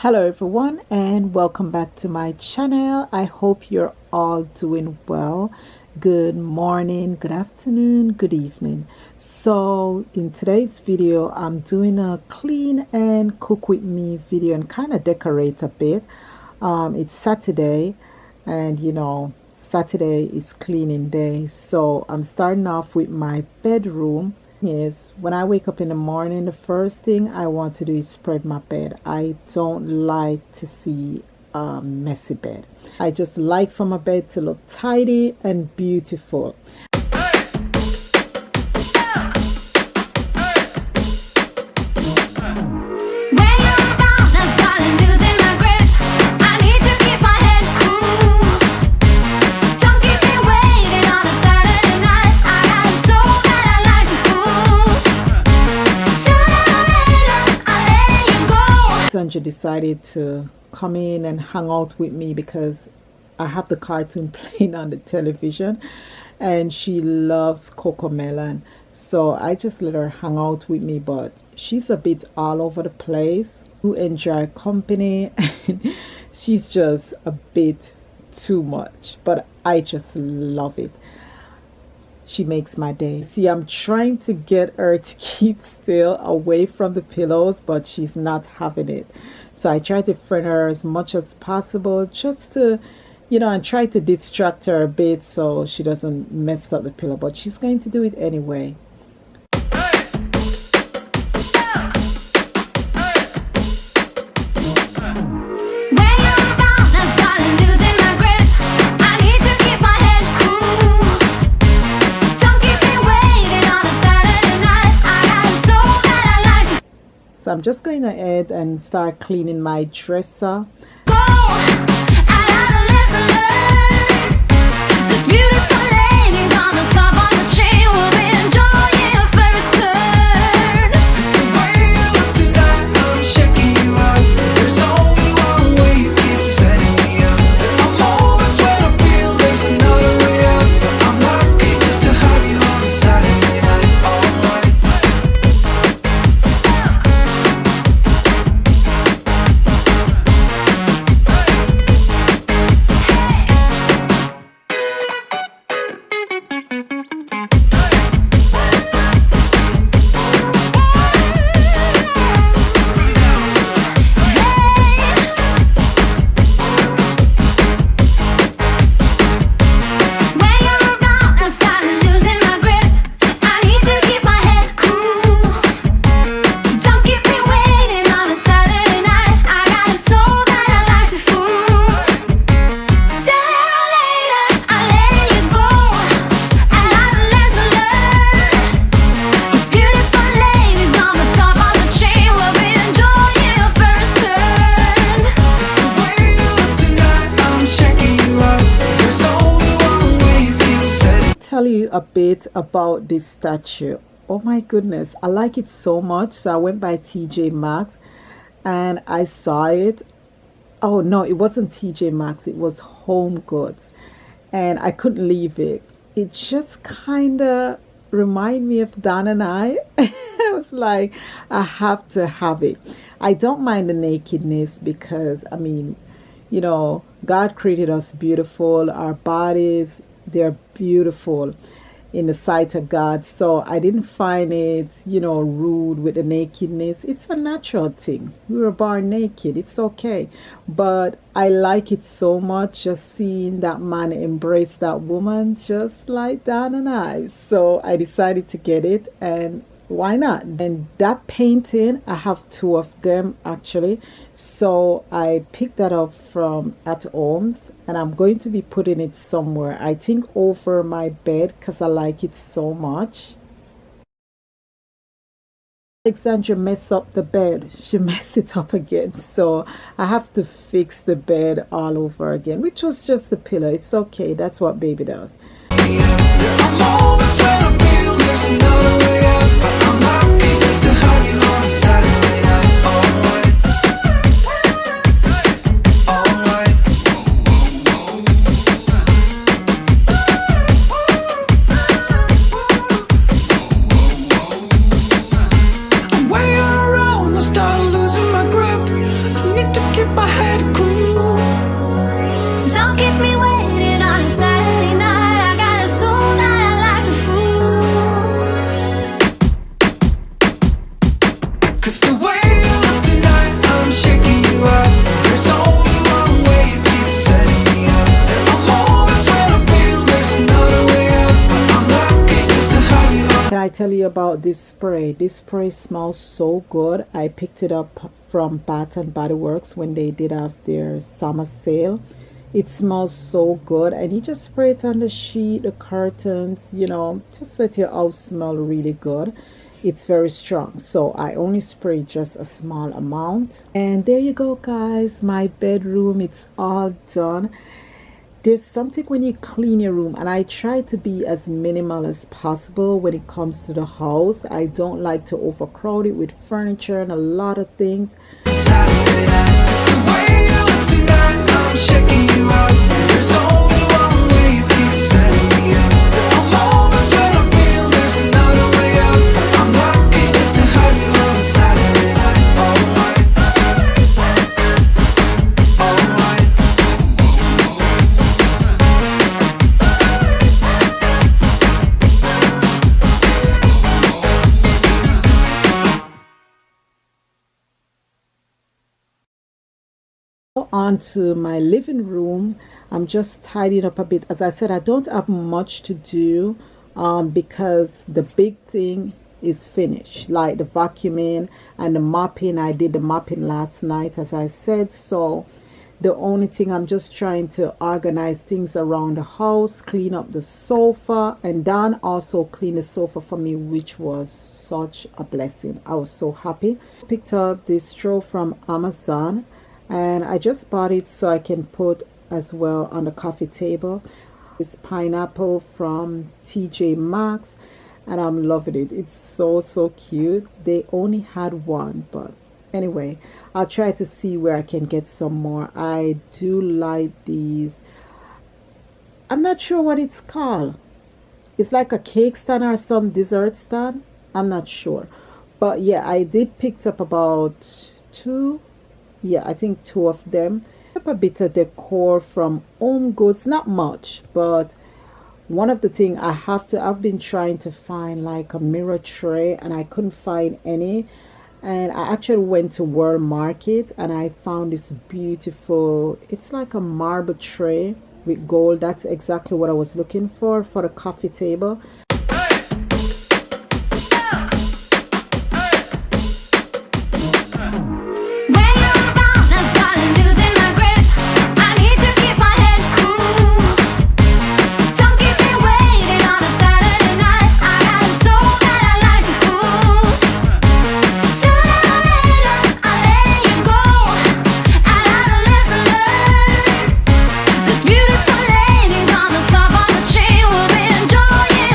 Hello everyone and welcome back to my channel. I hope you're all doing well. Good morning, good afternoon, good evening. So in today's video I'm doing a clean and cook with me video and kind of decorate a bit. It's Saturday and Saturday is cleaning day, so I'm starting off with my bedroom. Is when I wake up in the morning, the first thing I want to do is spread my bed. I don't like to see a messy bed. I just like for my bed to look tidy and beautiful. Sandra decided to come in and hang out with me because I have the cartoon playing on the television and she loves CoComelon, so I just let her hang out with me, but she's a bit all over the place to enjoy company and she's just a bit too much, but I just love it. She makes my day. See, I'm trying to get her to keep still away from the pillows, but she's not having it. So I try to frighten her as much as possible just to, and try to distract her a bit so she doesn't mess up the pillow, but she's going to do it anyway. So I'm just going ahead and start cleaning my dresser. Tell you a bit about this statue. Oh my goodness, I like it so much, so I went by TJ Maxx and I saw it. Oh no, it wasn't TJ Maxx, it was Home Goods, and I couldn't leave it. It just kind of remind me of Dan and I. I was like, I have to have it. I don't mind the nakedness because God created us beautiful. Our bodies, they're beautiful in the sight of God, so I didn't find it rude with the nakedness. It's a natural thing. We were born naked, it's okay, but I like it so much just seeing that man embrace that woman just like Dan and I. So I decided to get it, and why not? And that painting, I have two of them actually, so I picked that up from at Homes and I'm going to be putting it somewhere, I think over my bed, because I like it so much. Alexandra messed up the bed. She messed it up again, so I have to fix the bed all over again, which was just the pillow. It's okay, that's what baby does. Way around, I started losing my grip. I need to you about this spray. This spray smells so good. I picked it up from Bath and Body Works when they did have their summer sale. It smells so good, and you just spray it on the sheet, the curtains, just let your house smell really good. It's very strong, so I only spray just a small amount. And there you go, guys, my bedroom, it's all done. There's something when you clean your room, and I try to be as minimal as possible when it comes to the house. I don't like to overcrowd it with furniture and a lot of things. Saturday night, just the way you look tonight, I'm checking you out. There's only one way you keep setting me up. I'm always when I feel there's another way out. I'm lucky just to have you on a Saturday night. Alright, alright. Onto my living room. I'm just tidying up a bit. As I said, I don't have much to do because the big thing is finished, like the vacuuming and the mopping. I did the mopping last night, as I said. So the only thing, I'm just trying to organize things around the house, clean up the sofa, and Dan also cleaned the sofa for me, which was such a blessing. I was so happy. Picked up this straw from Amazon, and I just bought it so I can put as well on the coffee table. This pineapple from TJ Maxx, and I'm loving it. It's so cute. They only had one, but anyway, I'll try to see where I can get some more. I do like these. I'm not sure what it's called. It's like a cake stand or some dessert stand. I'm not sure, but yeah, I did pick up about two. Yeah, I think two of them. A bit of decor from Home Goods, not much, but one of the thing I've been trying to find like a mirror tray, and I couldn't find any. And I actually went to World Market and I found this beautiful, it's like a marble tray with gold. That's exactly what I was looking for the coffee table. This beautiful lady's on the top of the tree. We'll be enjoying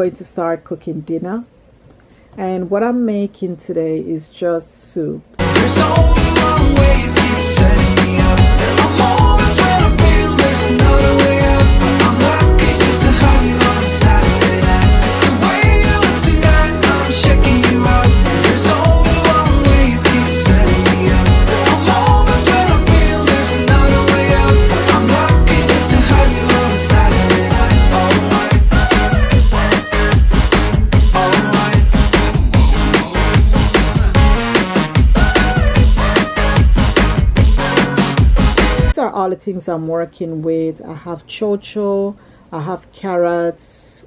going to start cooking dinner. And what I'm making today is just soup. There's only one way you keep setting me up. I'm always trying to feel there's another way up. I'm lucky just to have you on a Saturday night. Just the way you look tonight, I'm checking you out. There's only one way you keep setting me up. I'm always trying to feel there's another way up. I'm lucky just to have you on a Saturday night. Alright, alright. These are all the things I'm working with. I have chocho, I have carrots,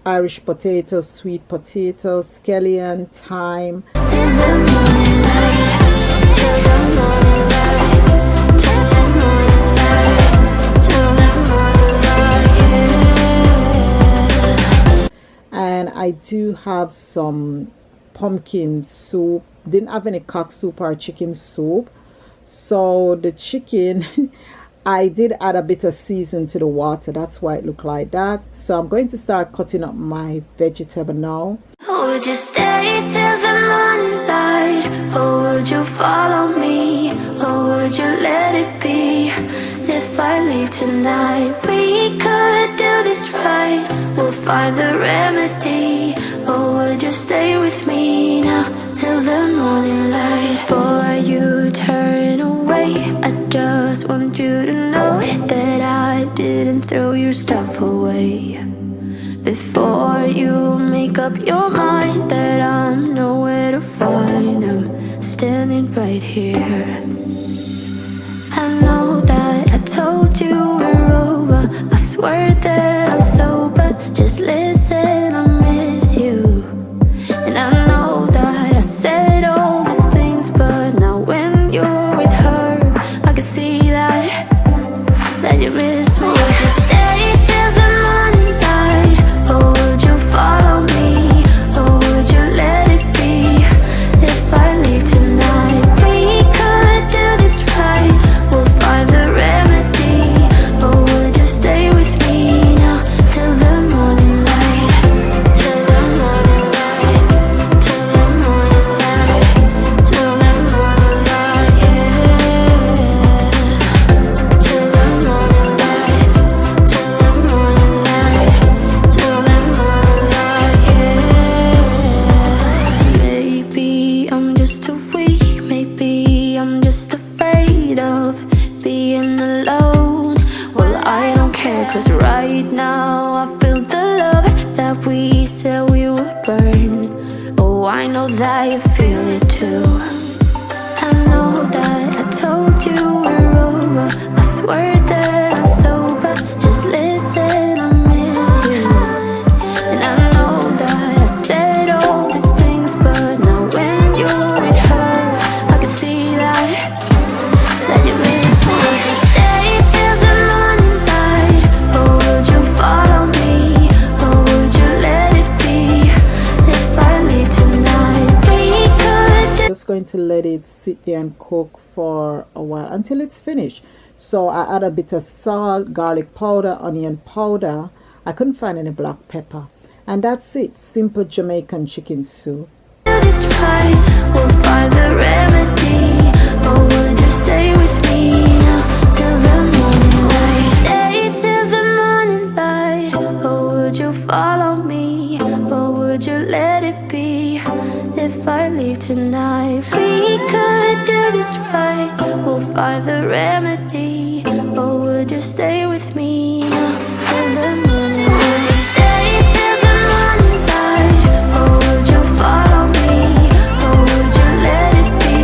Irish potatoes, sweet potatoes, scallion, thyme. Till the morning light, till the morning light, till the morning light, till the morning light, yeah. And I do have some pumpkin soup. Didn't have any cock soup or chicken soup. So the chicken, I did add a bit of season to the water. That's why it looked like that. So I'm going to start cutting up my vegetable now. Would you stay till the morning light? Or would you follow me? Or would you let it be? If I leave tonight, we could do this right. We'll find the remedy. Or would you stay with me now till the morning light? Before you turn away, I just want you to know that I didn't throw your stuff away. Before you make up your mind that I'm nowhere to find, I'm standing right here. I know that I told you we're over. I swear that I'm sober. Just listen, I miss you. And I know that I said all these things, but now when you're with her, I can see that you miss me. Would you stay till the morning light? Or would you follow me? Or would you let it be? If I leave tonight, we could do this right. We'll find the remedy. Or would you stay with me now till the morning light? Till the morning light. Till the morning light. Till the morning light, yeah. Till the morning light. Till the morning light. Till the morning light, yeah. Maybe I'm just too weak. Maybe I'm just afraid of being alone. Well, I don't care, 'cause right now I feel the love that we said we would burn. Oh, I know that you feel it too. I know that I told you we're over. I swear that I'm sober. Just listen, I miss you. And I know that I said all these things, but now when you're with her, I can see that you miss me. Would you stay till the morning light? Or would you follow me? Or would you let it be? If I leave tonight, we could do. Just going to let it sit there and cook for a while until it's finished. So I add a bit of salt, garlic powder, onion powder. I couldn't find any black pepper. And that's it. Simple Jamaican chicken soup. This right, we'll find the remedy. Or would you stay with me now till the morning light? Stay till the morning light. Or would you follow me? Or would you let it be? If I leave tonight, we could do this right. We'll find the remedy. Or would you stay with me now till the morning light? Would you stay till the morning light? Or would you follow me? Or would you let it be?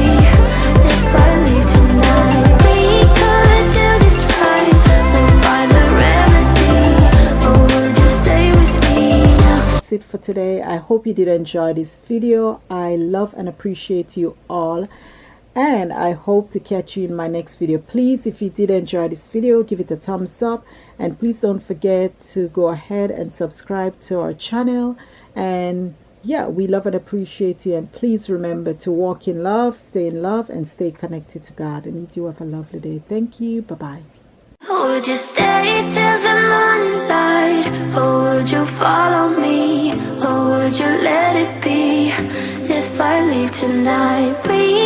If I leave tonight, we could do this right. We'll find the remedy. Or would you stay with me now? That's it for today. I hope you did enjoy this video. I love and appreciate you all. And I hope to catch you in my next video. Please, if you did enjoy this video, give it a thumbs up. And please don't forget to go ahead and subscribe to our channel. And yeah, we love and appreciate you. And please remember to walk in love, stay in love, and stay connected to God. And you do have a lovely day. Thank you. Bye-bye. Would you stay till the morning light? Or would you follow me? leave tonight, we